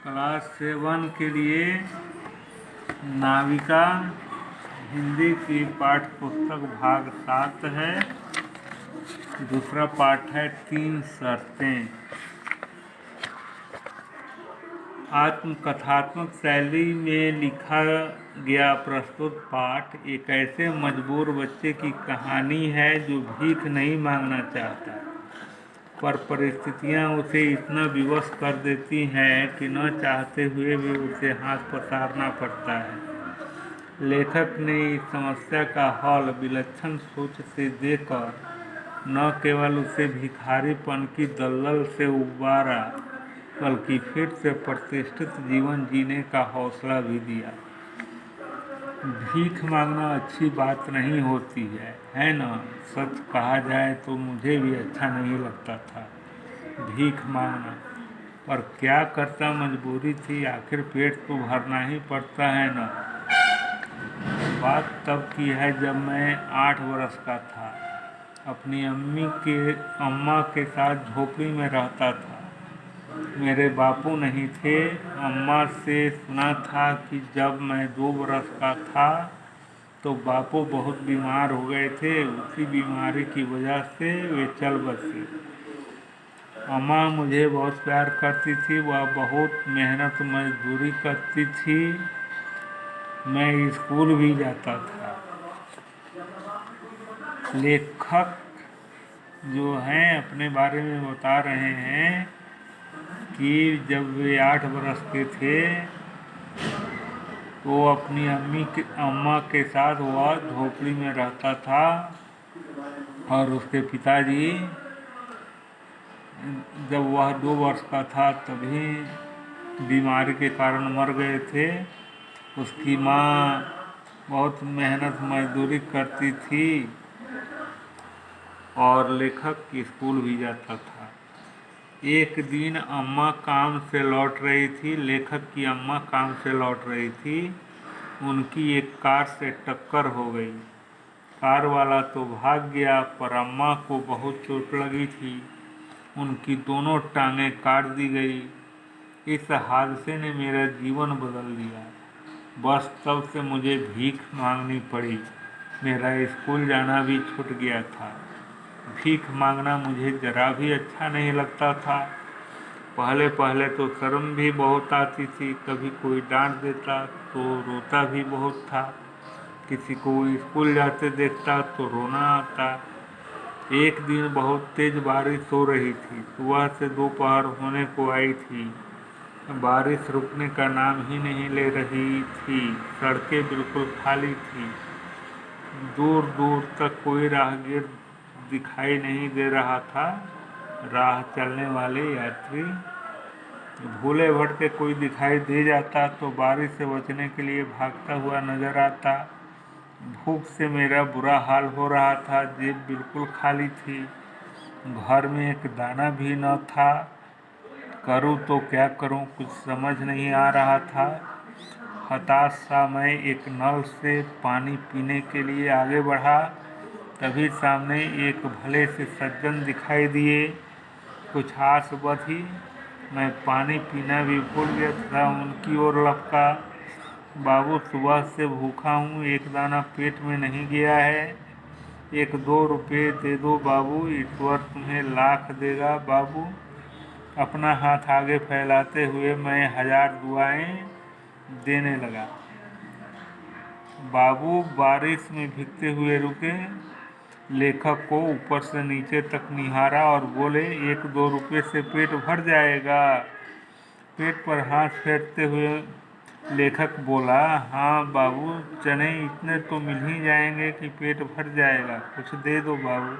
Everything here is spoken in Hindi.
क्लास 7 के लिए नाविका हिंदी की पाठ्य पुस्तक भाग 7 है। दूसरा पाठ है 3 शर्तें। आत्मकथात्मक शैली में लिखा गया प्रस्तुत पाठ एक ऐसे मजबूर बच्चे की कहानी है जो भीख नहीं मांगना चाहता, पर परिस्थितियां उसे इतना विवश कर देती हैं कि न चाहते हुए भी उसे हाथ पसारना पड़ता है। लेखक ने इस समस्या का हल विलक्षण सोच से देकर न केवल उसे भिखारीपन की दलदल से उबारा, बल्कि फिर से प्रतिष्ठित जीवन जीने का हौसला भी दिया। भीख मांगना अच्छी बात नहीं होती है ना? सच कहा जाए तो मुझे भी अच्छा नहीं लगता था भीख मांगना, पर क्या करता, मजबूरी थी। आखिर पेट तो भरना ही पड़ता है ना। बात तब की है जब मैं 8 वर्ष का था। अपनी अम्मा के साथ झोपड़ी में रहता था। मेरे बापू नहीं थे। अम्मा से सुना था कि जब मैं 2 वर्ष का था तो बापू बहुत बीमार हो गए थे। उसी बीमारी की वजह से वे चल बसे। अम्मा मुझे बहुत प्यार करती थी। वह बहुत मेहनत मजदूरी करती थी। मैं स्कूल भी जाता था। लेखक जो हैं अपने बारे में बता रहे हैं कि जब वे 8 वर्ष के थे तो अपनी अम्मा के साथ वह झोपड़ी में रहता था और उसके पिताजी जब वह 2 वर्ष का था तभी बीमारी के कारण मर गए थे। उसकी माँ बहुत मेहनत मजदूरी करती थी और लेखक स्कूल भी जाता था। एक दिन अम्मा काम से लौट रही थी। लेखक की अम्मा काम से लौट रही थी। उनकी एक कार से टक्कर हो गई। कार वाला तो भाग गया, पर अम्मा को बहुत चोट लगी थी। उनकी दोनों टांगें काट दी गई। इस हादसे ने मेरा जीवन बदल दिया। बस तब से मुझे भीख मांगनी पड़ी। मेरा स्कूल जाना भी छूट गया था। भीख मांगना मुझे जरा भी अच्छा नहीं लगता था। पहले पहले तो शर्म भी बहुत आती थी। कभी कोई डांट देता तो रोता भी बहुत था। किसी को स्कूल जाते देखता तो रोना आता। एक दिन बहुत तेज बारिश हो रही थी। सुबह से दोपहर होने को आई थी। बारिश रुकने का नाम ही नहीं ले रही थी। सड़कें बिल्कुल खाली थी। दूर दूर तक कोई राहगीर दिखाई नहीं दे रहा था। राह चलने वाले यात्री भूले भटके कोई दिखाई दे जाता तो बारिश से बचने के लिए भागता हुआ नजर आता। भूख से मेरा बुरा हाल हो रहा था। जेब बिल्कुल खाली थी। घर में एक दाना भी न था। करूँ तो क्या करूँ, कुछ समझ नहीं आ रहा था। हताश सा मैं एक नल से पानी पीने के लिए आगे बढ़ा। तभी सामने एक भले से सज्जन दिखाई दिए। कुछ आस बंधी। मैं पानी पीना भी भूल गया था। उनकी ओर लपका। बाबू, सुबह से भूखा हूँ, एक दाना पेट में नहीं गया है। 1-2 रुपये दे दो बाबू, ईश्वर तुम्हें लाख देगा बाबू। अपना हाथ आगे फैलाते हुए मैं 1000 दुआएं देने लगा। बाबू बारिश में भीगते हुए रुके। लेखक को ऊपर से नीचे तक निहारा और बोले, 1-2 रुपये से पेट भर जाएगा? पेट पर हाथ फेरते हुए लेखक बोला, हाँ बाबू, चने इतने तो मिल ही जाएंगे कि पेट भर जाएगा। कुछ दे दो बाबू।